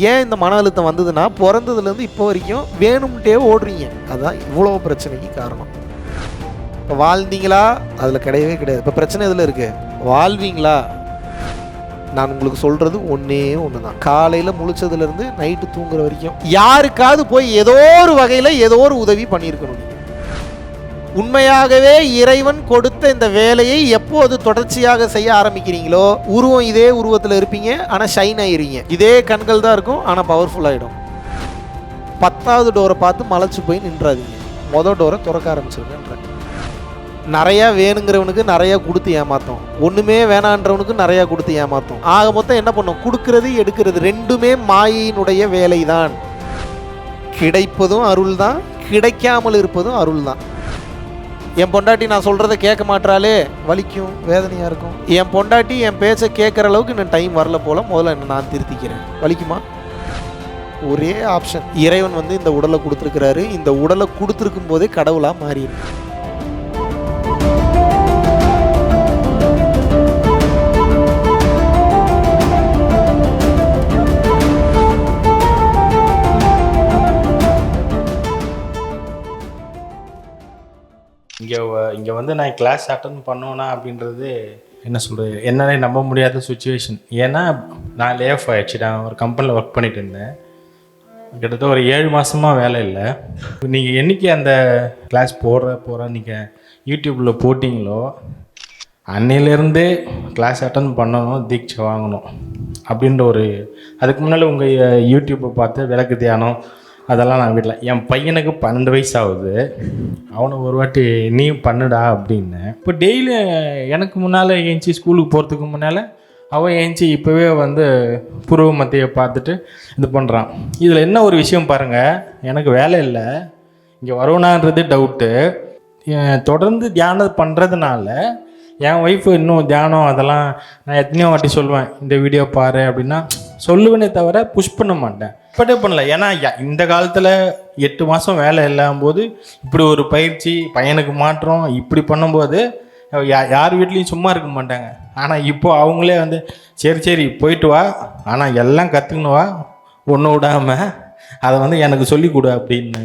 ஏன் இந்த மன அழுத்தம் வந்ததுன்னா, பிறந்ததுலேருந்து இப்போ வரைக்கும் வேணும்ட்டே ஓடுறீங்க. அதுதான் இவ்வளோ பிரச்சனைக்கு காரணம். இப்போ வாழ்ந்தீங்களா? அதில் கிடையவே கிடையாது. இப்போ பிரச்சனை எதில் இருக்குது? வாழ்வீங்களா? நான் உங்களுக்கு சொல்கிறது ஒன்றே ஒன்று தான். காலையில் முழிச்சதுலேருந்து நைட்டு தூங்குற வரைக்கும் யாருக்காவது போய் ஏதோ ஒரு வகையில் ஏதோ ஒரு உதவி பண்ணியிருக்கணும். உண்மையாகவே இறைவன் கொடுத்த இந்த வேலையை எப்போது தொடர்ச்சியாக செய்ய ஆரம்பிக்கிறீங்களோ, உருவம் இதே உருவத்தில் இருப்பீங்க, ஆனால் ஷைன் ஆயிருவீங்க. இதே கண்கள் தான் இருக்கும், ஆனால் பவர்ஃபுல் ஆகிடும். 10வது டோரை பார்த்து மலைச்சு போய் நின்றாதீங்க. மொதல் டோரை திறக்க ஆரம்பிச்சிருக்கேன்ற. நிறையா வேணுங்கிறவனுக்கு நிறையா கொடுத்து ஏமாத்தோம், ஒன்றுமே வேணான்றவனுக்கு நிறையா கொடுத்து ஏமாத்தோம். ஆக மொத்தம் என்ன பண்ணோம்? கொடுக்கறது எடுக்கிறது ரெண்டுமே மாயினுடைய வேலை தான். கிடைப்பதும் அருள் தான், கிடைக்காமல் இருப்பதும் அருள் தான். என் பொண்டாட்டி நான் சொல்கிறத கேட்க மாட்டாளே, வலிக்கும், வேதனையாக இருக்கும். என் பொண்டாட்டி என் பேச்சை கேட்குற அளவுக்கு இன்னும் டைம் வரல போல், முதல்ல என்ன நான் திருத்திக்கிறேன். வலிக்குமா? ஒரே ஆப்ஷன், இறைவன் இந்த உடலை கொடுத்துருக்கிறாரு. இந்த உடலை கொடுத்துருக்கும் போதே கடவுளாக மாறிடும். இங்கே நான் கிளாஸ் அட்டன் பண்ணோன்னா அப்படின்றது என்ன சொல்கிறது, என்னாலே நம்ப முடியாத சுச்சுவேஷன். ஏன்னா நான் லே ஆஃப் ஆகிடுச்சு. நான் ஒரு கம்பெனியில் ஒர்க் பண்ணிட்டு இருந்தேன். கிட்டத்தட்ட ஒரு 7 மாதமாக வேலை இல்லை. நீங்கள் என்றைக்கு அந்த கிளாஸ் போகிற நீங்கள் யூடியூப்பில் போட்டிங்களோ, அன்னையிலேருந்தே கிளாஸ் அட்டன் பண்ணணும், தீட்சை வாங்கணும் அப்படின்ற ஒரு, அதுக்கு முன்னால் உங்கள் யூடியூப்பை பார்த்து விளக்கு தியானம் அதெல்லாம் நான் வீட்டில், என் பையனுக்கு 12 வயசு ஆகுது, அவனை ஒரு வாட்டி நீயும் பண்ணுடா அப்படின்னு. இப்போ டெய்லி எனக்கு முன்னால் ஏஞ்சி ஸ்கூலுக்கு போகிறதுக்கு முன்னால் அவன் ஏஞ்சி இப்போவே புருவ மத்தியை பார்த்துட்டு இது பண்ணுறான். இதில் என்ன ஒரு விஷயம் பாருங்கள், எனக்கு வேலை இல்லை, இங்கே வருவனான்றது டவுட்டு. தொடர்ந்து தியானம் பண்ணுறதுனால என் ஒய்ஃபு இன்னும் தியானம் அதெல்லாம் நான் எத்தனையோ வாட்டி சொல்லுவேன், இந்த வீடியோ பாரு அப்படின்னா சொல்லுவேனே தவிர புஷ் பண்ண மாட்டேன். இப்போட்டே பண்ணல. ஏன்னா இந்த காலத்தில் 8 மாதம் வேலை இல்லாமல் போது இப்படி ஒரு பயிற்சி பையனுக்கு மாற்றம் இப்படி பண்ணும்போது யார் வீட்லேயும் சும்மா இருக்க மாட்டாங்க. ஆனால் இப்போ அவங்களே சரி போயிட்டு வா, ஆனால் எல்லாம் கற்றுக்கணும் வா, ஒன்று விடாமல் அதை எனக்கு சொல்லிக் கொடு அப்படின்னு.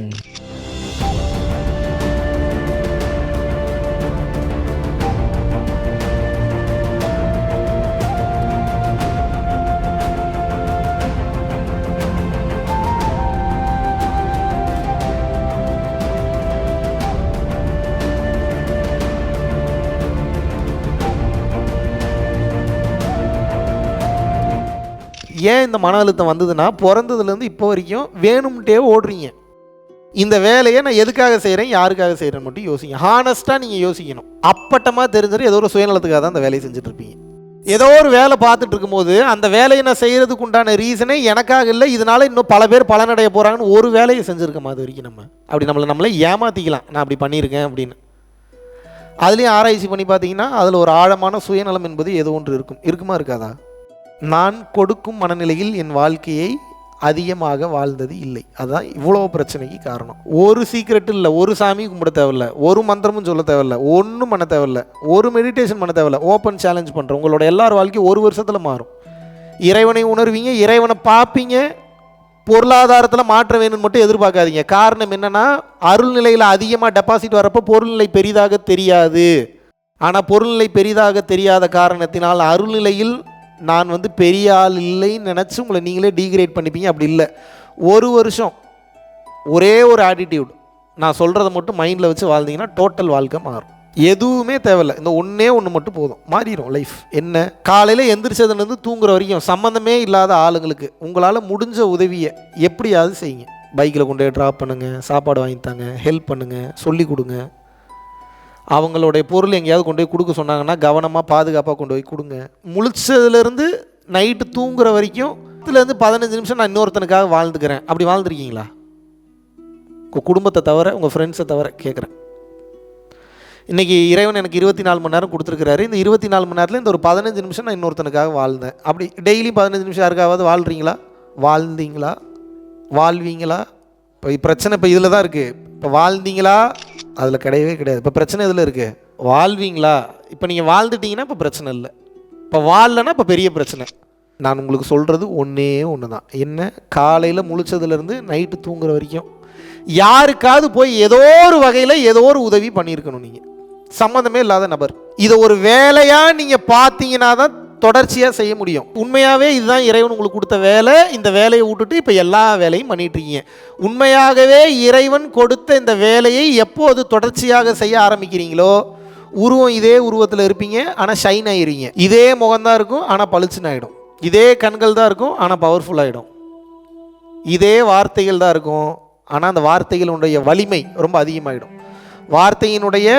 ஏன் இந்த மன அழுத்தம் வந்ததுன்னா, பிறந்ததுலேருந்து இப்போ வரைக்கும் வேணும்ட்டே ஓடுறீங்க. இந்த வேலையை நான் எதுக்காக செய்கிறேன், யாருக்காக செய்கிறேன்னு மட்டும் யோசிங்க. ஹானஸ்ட்டாக நீங்கள் யோசிக்கணும். அப்பட்டமாக தெரிஞ்சிடும் ஏதோ ஒரு சுயநலத்துக்காக தான் அந்த வேலையை செஞ்சுட்ருப்பீங்க. ஏதோ ஒரு வேலை பார்த்துட்டு இருக்கும்போது அந்த வேலையை நான் செய்கிறதுக்கு உண்டான ரீசனே எனக்காக இல்லை, இதனால் இன்னும் பல பேர் பலனடைய போகிறாங்கன்னு ஒரு வேலையை செஞ்சுருக்கோம். அது வரைக்கும் அப்படி நம்மளே ஏமாற்றிக்கலாம், நான் அப்படி பண்ணியிருக்கேன் அப்படின்னு. அதுலேயும் ஆராய்ச்சி பண்ணி பார்த்தீங்கன்னா அதில் ஒரு ஆழமான சுயநலம் என்பது ஏதோ ஒன்று இருக்குமா இருக்காதா? நான் கொடுக்கும் மனநிலையில் என் வாழ்க்கையை அதிகமாக வாழ்ந்தது இல்லை. அதுதான் இவ்வளோ பிரச்சனைக்கு காரணம். ஒரு சீக்ரெட் இல்லை, ஒரு சாமி கும்பிட தேவையில்லை, ஒரு மந்திரமும் சொல்ல தேவையில்லை, ஒன்றும் பண்ண தேவையில்லை, ஒரு மெடிடேஷன் பண்ண தேவையில்லை. ஓப்பன் சேலஞ்ச் பண்ணுறேன், உங்களோட எல்லார் வாழ்க்கையும் 1 வருஷத்தில் மாறும். இறைவனை உணர்வீங்க, இறைவனை பார்ப்பீங்க. பொருளாதாரத்தில் மாற்ற வேணும்னு மட்டும் எதிர்பார்க்காதீங்க. காரணம் என்னென்னா, அருள்நிலையில் அதிகமாக டெபாசிட் வரப்போ பொருள்நிலை பெரிதாக தெரியாது. ஆனால் பொருள்நிலை பெரிதாக தெரியாத காரணத்தினால் அருள்நிலையில் நான் பெரிய ஆள் இல்லைன்னு நினச்சி உங்களை நீங்களே டீக்ரேட் பண்ணிப்பீங்க. அப்படி இல்லை, 1 வருஷம் ஒரே ஒரு ஆட்டிடியூட் நான் சொல்கிறத மட்டும் மைண்டில் வச்சு வாழ்ந்தீங்கன்னா டோட்டல் வாழ்க்கை மாறும். எதுவுமே தேவையில்லை, இந்த ஒன்றே ஒன்று மட்டும் போதும், மாறிடும் லைஃப். என்ன? காலையில் எந்திரிச்சதுலேருந்து தூங்குற வரைக்கும் சம்மந்தமே இல்லாத ஆளுங்களுக்கு உங்களால் முடிஞ்ச உதவியை எப்படியாவது செய்யுங்க. பைக்கில் கொண்டு போய் ட்ராப் பண்ணுங்கள், சாப்பாடு வாங்கித்தாங்க, ஹெல்ப் பண்ணுங்கள், சொல்லி கொடுங்க. அவங்களுடைய பொருள் எங்கேயாவது கொண்டு போய் கொடுக்க சொன்னாங்கன்னா கவனமாக பாதுகாப்பாக கொண்டு போய் கொடுங்க. முழிச்சதுலேருந்து நைட்டு தூங்குற வரைக்கும் 10லேருந்து 15 நிமிஷம் நான் இன்னொருத்தனுக்காக வாழ்ந்துக்கிறேன். அப்படி வாழ்ந்துருக்கீங்களா? உங்கள் குடும்பத்தை தவிர, உங்கள் ஃப்ரெண்ட்ஸை தவிர கேட்குறேன். இன்றைக்கி இறைவன் எனக்கு 24 மணி நேரம் கொடுத்துருக்கிறாரு. இந்த 24 மணி நேரத்தில் இந்த ஒரு 15 நிமிஷம் நான் இன்னொருத்தனுக்காக வாழ்ந்தேன். அப்படி டெய்லியும் 15 நிமிஷம் யாருக்காவது வாழ்கிறீங்களா? வாழ்ந்தீங்களா? வாழ்வீங்களா? இப்போ பிரச்சனை இப்போ இதில் தான் இருக்குது. இப்போ வாழ்ந்தீங்களா? அதில் கிடையவே கிடையாது. இப்போ பிரச்சனை இதில் இருக்குது. வாழ்வீங்களா? இப்போ நீங்கள் வாழ்ந்துட்டீங்கன்னா இப்போ பிரச்சனை இல்லை. இப்போ வாழலைன்னா இப்போ பெரிய பிரச்சனை. நான் உங்களுக்கு சொல்கிறது ஒன்றே ஒன்று தான். என்ன, காலையில் முழிச்சதுலேருந்து நைட்டு தூங்குற வரைக்கும் யாருக்காவது போய் ஏதோ ஒரு வகையில் ஏதோ ஒரு உதவி பண்ணியிருக்கணும். நீங்கள் சம்மந்தமே இல்லாத நபர் இதை ஒரு வேலையாக நீங்கள் பார்த்தீங்கன்னா தான் தொடர்ச்சியாக செய்ய முடியும். உண்மையாகவே இதுதான் இறைவன் உங்களுக்கு கொடுத்த வேலை. இந்த வேலையை விட்டுட்டு இப்போ எல்லா வேலையும் பண்ணிகிட்ருக்கீங்க. உண்மையாகவே இறைவன் கொடுத்த இந்த வேலையை எப்போது தொடர்ச்சியாக செய்ய ஆரம்பிக்கிறீங்களோ, உருவம் இதே உருவத்தில் இருப்பீங்க, ஆனால் ஷைன் ஆகிடுவீங்க. இதே முகம்தான் இருக்கும், ஆனால் பளிச்சுன்னு ஆகிடும். இதே கண்கள் தான் இருக்கும், ஆனால் பவர்ஃபுல் ஆகிடும். இதே வார்த்தைகள் தான் இருக்கும், ஆனால் அந்த வார்த்தைகளுடைய வலிமை ரொம்ப அதிகமாகிடும். வார்த்தையினுடைய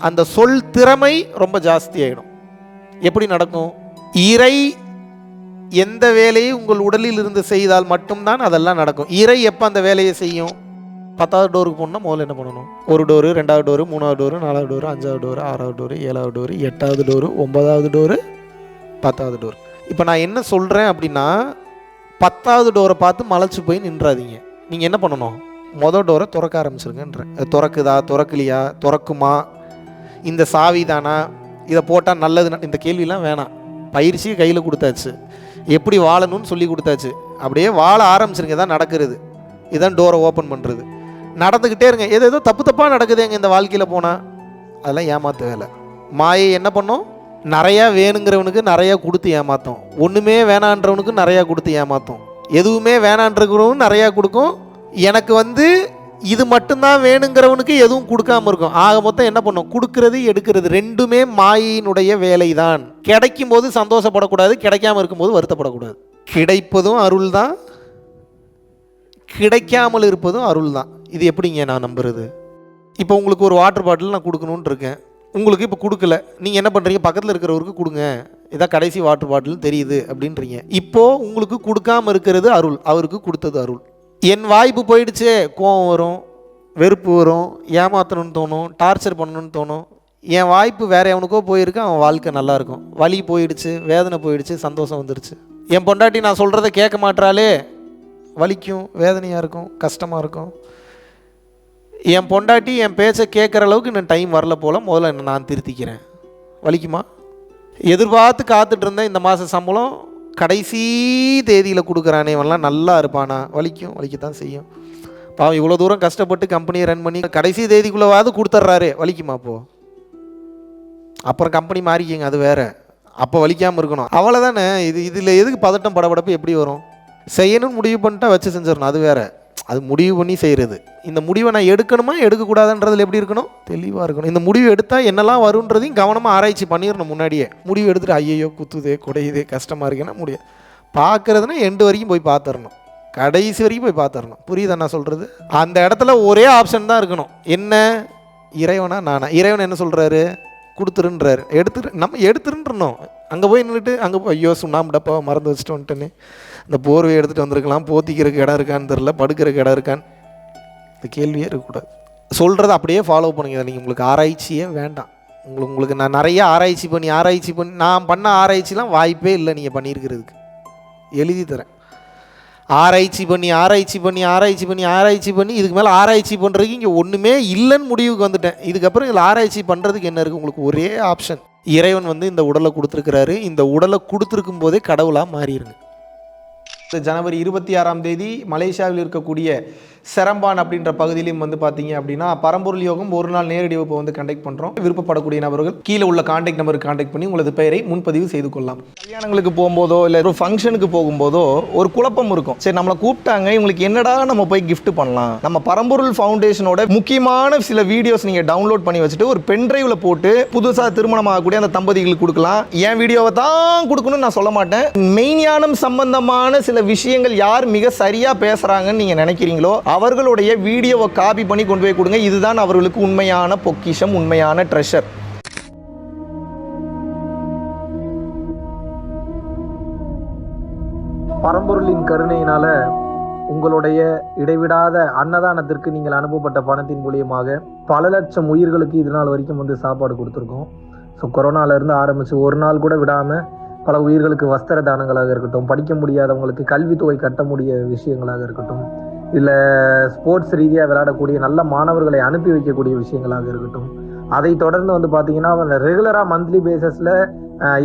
அந்த சொல் திறமை ரொம்ப ஜாஸ்தி ஆகிடும். எப்படி நடக்கும்? இறை எந்த வேலையை உங்கள் உடலில் இருந்து செய்தால் மட்டும்தான் அதெல்லாம் நடக்கும். இறை எப்போ அந்த வேலையை செய்யும்? 10வது டோருக்கு போகணுன்னா முதல்ல என்ன பண்ணணும்? 1 டோரு, 2வது டோரு, 3வது டோரு, 4வது டோரு, 5வது டோரு, 6வது டோரு, 7வது டோரு, 8வது டோரு, 9வது டோரு, 10வது டோரு. இப்போ நான் என்ன சொல்கிறேன் அப்படின்னா, 10வது டோரை பார்த்து மலைச்சு போய் நின்றாதீங்க. நீங்கள் என்ன பண்ணணும்? மொதல் டோரை திறக்க ஆரம்பிச்சிருங்கன்றேன். திறக்குதா, திறக்கலையா, திறக்குமா, இந்த சாவி தானா, இதை போட்டால் நல்லது, இந்த கேள்விலாம் வேணாம். பயிற்சி கையில் கொடுத்தாச்சு, எப்படி வாழணும்னு சொல்லி கொடுத்தாச்சு. அப்படியே வாழ ஆரம்பிச்சிருங்க. தான் நடக்கிறது. இதுதான் டோரை ஓப்பன் பண்ணுறது. நடந்துக்கிட்டே இருங்க. ஏதோ தப்பாக நடக்குது எங்கள் இந்த வாழ்க்கையில் போனால், அதெல்லாம் ஏமாற்ற வேலை. மாயை என்ன பண்ணும்? நிறையா வேணுங்கிறவனுக்கு நிறையா கொடுத்து ஏமாற்றும். ஒன்றுமே வேணான்றவனுக்கு நிறையா கொடுத்து ஏமாற்றும். எதுவுமே வேணான்றவனுக்கு நிறையா கொடுக்கும். எனக்கு இது மட்டும்தான் வேணுங்கிறவனுக்கு எதுவும் கொடுக்காம இருக்கும். ஆக மொத்தம் என்ன பண்ணும்? கொடுக்கறது எடுக்கிறது ரெண்டுமே மாயினுடைய வேலை தான். கிடைக்கும் போது சந்தோஷப்படக்கூடாது, கிடைக்காம இருக்கும்போது வருத்தப்படக்கூடாது. கிடைப்பதும் அருள் தான், கிடைக்காமல் இருப்பதும் அருள் தான். இது எப்படிங்க நான் நம்புறது? இப்போ உங்களுக்கு ஒரு வாட்டர் பாட்டில் நான் கொடுக்கணுன்னு இருக்கேன். உங்களுக்கு இப்போ கொடுக்கல. நீங்கள் என்ன பண்ணுறீங்க? பக்கத்தில் இருக்கிறவருக்கு கொடுங்க, இதான் கடைசி வாட்டர் பாட்டில் தெரியுது அப்படின்றீங்க. இப்போது உங்களுக்கு கொடுக்காமல் இருக்கிறது அருள், அவருக்கு கொடுத்தது அருள். என் வாய்ப்பு போயிடுச்சே, கோவம் வரும், வெறுப்பு வரும், ஏமாற்றணும்னு தோணும், டார்ச்சர் பண்ணணும்னு தோணும். என் வாய்ப்பு வேறு எவனுக்கோ போயிருக்கு, அவன் வாழ்க்கை நல்லாயிருக்கும். வலி போயிடுச்சு, வேதனை போயிடுச்சு, சந்தோஷம் வந்துடுச்சு. என் பொண்டாட்டி நான் சொல்கிறத கேட்க மாட்டாளே, வலிக்கும், வேதனையாக இருக்கும், கஷ்டமாக இருக்கும். என் பொண்டாட்டி என் பேச்சை கேட்குற அளவுக்கு இன்னும் டைம் வரல போல், முதல்ல என்ன நான் திருத்திக்கிறேன். வலிக்குமா? எதிர்பார்த்து காத்துட்டு இருந்தேன், இந்த மாத சம்பளம் கடைசி தேதியில் கொடுக்குறானே, இவன்லாம் நல்லா இருப்பானா? வலிக்கும், வலிக்கத்தான் செய்யும். பாவம் இவ்வளோ தூரம் கஷ்டப்பட்டு கம்பெனியை ரன் பண்ணி கடைசி தேதிக்குள்ளவாது கொடுத்துட்றாரு, வலிக்குமா? அப்புறம் கம்பெனி மாறிக்கிங்க, அது வேறு. அப்போ வலிக்காமல் இருக்கணும், அவ்வளோதானே. இதில் எதுக்கு பதட்டம் படபடப்பு? எப்படி வரும்? செய்யணும்னு முடிவு பண்ணிட்டா வச்சு செஞ்சிடணும், அது வேறு. அது முடிவு பண்ணி செய்கிறது. இந்த முடிவை நான் எடுக்கணுமா எடுக்கக்கூடாதுன்றதில் எப்படி இருக்கணும்? தெளிவாக இருக்கணும். இந்த முடிவு எடுத்தால் என்னெல்லாம் வருன்றதையும் கவனமாக ஆராய்ச்சி பண்ணிடணும். முன்னாடியே முடிவு எடுத்துகிட்டு ஐயோ குத்துதே, குடையுதே, கஷ்டமாக இருக்குன்னா முடியாது. பார்க்குறதுனா எண்டு வரைக்கும் போய் பார்த்துடணும், கடைசி வரைக்கும் போய் பார்த்துடணும். புரியுதா நான் சொல்கிறது? அந்த இடத்துல ஒரே ஆப்ஷன் தான் இருக்கணும். என்ன? இறைவனா நானா? இறைவன் என்ன சொல்கிறாரு? கொடுத்துருன்றாரு. நம்ம எடுத்துருன்றணும். அங்கே போய் நின்றுட்டு அங்கே போய் ஐயோ சுண்ணாம்பு டப்பா மறந்து வச்சுட்டு வந்துட்டேன்னு, இந்த போர்வையை எடுத்துகிட்டு வந்திருக்கலாம், போத்திக்கிறதுக்கு இடம் இருக்கான்னு தெரில, படுக்கிறதுக்கு இடம் இருக்கான்னு, இந்த கேள்வியே இருக்கக்கூடாது. சொல்கிறத அப்படியே ஃபாலோ பண்ணுங்க. நீங்கள் உங்களுக்கு ஆராய்ச்சியே வேண்டாம். உங்களுக்கு நான் நிறைய ஆராய்ச்சி பண்ணி நான் பண்ண ஆராய்ச்சிலாம் வாய்ப்பே இல்லை நீங்கள் பண்ணியிருக்கிறதுக்கு. எழுதி தரேன். ஆராய்ச்சி பண்ணி இதுக்கு மேலே ஆராய்ச்சி பண்ணுறதுக்கு இங்கே ஒன்றுமே இல்லைன்னு முடிவுக்கு வந்துட்டேன். இதுக்கப்புறம் இதில் ஆராய்ச்சி பண்ணுறதுக்கு என்ன இருக்குது? உங்களுக்கு ஒரே ஆப்ஷன். இறைவன் இந்த உடலை கொடுத்துருக்கிறாரு. இந்த உடலை கொடுத்துருக்கும் போதே கடவுளாக மாறிடுங்க. ஜனவரி 26ஆம் தேதி மலேசியாவில் இருக்கக்கூடிய செரம்பான் அப்படின்ற பகுதியிலையும் பார்த்தீங்க அப்படின்னா பரம்பொருள் யோகம் ஒரு நாள் நேரடி வகுப்பு கண்டக்ட் பண்ணுறோம். விருப்பப்படக்கூடிய நபர்கள் கீழே உள்ள கான்டாக்ட் நம்பருக்கு கான்டாக்ட் பண்ணி உங்களது பெயரை முன்பதிவு செய்து கொள்ளலாம். கல்யாணங்களுக்கு போகும்போதோ இல்லை ஒரு ஃபங்க்ஷனுக்கு போகும்போதோ ஒரு குழப்பம் இருக்கும். சரி, நம்மளை கூப்பிட்டாங்க, இவங்களுக்கு என்னடா நம்ம போய் கிஃப்ட் பண்ணலாம்? நம்ம பரம்பொருள் ஃபவுண்டேஷனோட முக்கியமான சில வீடியோஸ் நீங்கள் டவுன்லோட் பண்ணி வச்சுட்டு ஒரு பென்ட்ரைவில் போட்டு புதுசாக திருமணம் ஆகக்கூடிய அந்த தம்பதிகளுக்கு கொடுக்கலாம். என் வீடியோவை தான் கொடுக்கணும்னு நான் சொல்ல மாட்டேன். மெய்ஞானம் சம்பந்தமான சில விஷயங்கள் யார் மிக சரியாக பேசுகிறாங்கன்னு நீங்கள் நினைக்கிறீங்களோ அவர்களுடைய வீடியோவை காப்பி பண்ணி கொண்டு போய் கொடுங்க. இதுதான் அவர்களுக்கு உண்மையான பொக்கிஷம், உண்மையான ட்ரெஷர். பரம்பொருளின் கருணையினால உங்களுடைய இடைவிடாத அன்னதானத்திற்கு நீங்கள் அனுப்பப்பட்ட பணத்தின் மூலியமாக பல லட்சம் உயிர்களுக்கு இது நாள் வரைக்கும் சாப்பாடு கொடுத்துருக்கோம். ஸோ கொரோனாலேருந்து ஆரம்பித்து ஒரு நாள் கூட விடாமல் பல உயிர்களுக்கு வஸ்திர தானங்களாக இருக்கட்டும், படிக்க முடியாதவங்களுக்கு கல்வித்தொகை கட்ட முடிய விஷயங்களாக இருக்கட்டும், இல்லை ஸ்போர்ட்ஸ் ரீதியாக விளையாடக்கூடிய நல்ல மாணவர்களை அனுப்பி வைக்கக்கூடிய விஷயங்களாக இருக்கட்டும், அதை தொடர்ந்து வந்து பார்த்தீங்கன்னா ரெகுலராக மந்த்லி பேசிஸில்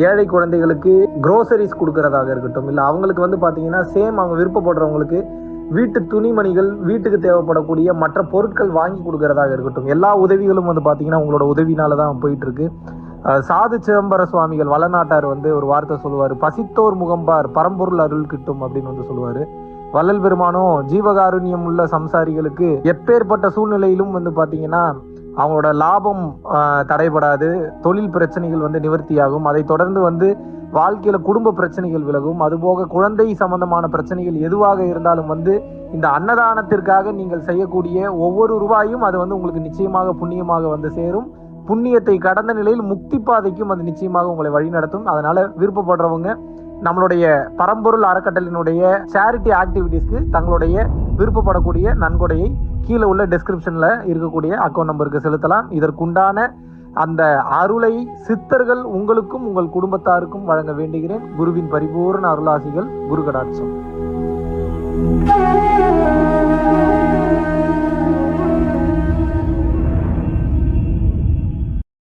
ஏழை குழந்தைகளுக்கு க்ரோசரிஸ் கொடுக்கறதாக இருக்கட்டும், இல்லை அவங்களுக்கு வந்து பார்த்தீங்கன்னா சேம் அவங்க விருப்பப்படுறவங்களுக்கு வீட்டு துணிமணிகள், வீட்டுக்கு தேவைப்படக்கூடிய மற்ற பொருட்கள் வாங்கி கொடுக்கறதாக இருக்கட்டும், எல்லா உதவிகளும் வந்து பார்த்தீங்கன்னா உங்களோட உதவினால தான் போயிட்டு இருக்கு. சாது சிதம்பர சுவாமிகள் வளநாட்டார் வந்து ஒரு வார்த்தை சொல்லுவார், பசித்தோர் முகம்பார் பரம்பொருள் அருள் கிட்டும் அப்படின்னு வந்து சொல்லுவார். வள்ளல் பெருமானும் ஜீவகாருண்யம் உள்ள சம்சாரிகளுக்கு எப்பேற்பட்ட சூழ்நிலையிலும் வந்து பார்த்தீங்கன்னா அவங்களோட லாபம் தடைபடாது, தொழில் பிரச்சனைகள் வந்து நிவர்த்தியாகும், அதை தொடர்ந்து வந்து வாழ்க்கையில குடும்ப பிரச்சனைகள் விலகும், அதுபோக குழந்தை சம்பந்தமான பிரச்சனைகள் எதுவாக இருந்தாலும் வந்து இந்த அன்னதானத்திற்காக நீங்கள் செய்யக்கூடிய ஒவ்வொரு ரூபாயும் அது வந்து உங்களுக்கு நிச்சயமாக புண்ணியமாக வந்து சேரும். புண்ணியத்தை கடந்த நிலையில் முக்தி பாதைக்கும் அது நிச்சயமாக உங்களை வழிநடத்தும். அதனால விருப்பப்படுறவங்க நம்மளுடைய பரம்பொருள் அறக்கட்டளையினுடைய சேரிட்டி ஆக்டிவிட்டீஸ்க்கு தங்களுடைய விருப்பப்படக்கூடிய நன்கொடையை கீழே உள்ள டிஸ்கிரிப்ஷன்ல இருக்கக்கூடிய அக்கௌண்ட் நம்பருக்கு செலுத்தலாம். இதற்குண்டான அந்த அருளை சித்தர்கள் உங்களுக்கும் உங்கள் குடும்பத்தாருக்கும் வழங்க வேண்டுகிறேன். குருவின் பரிபூர்ண அருளாசிகள். குரு கடாட்சம்.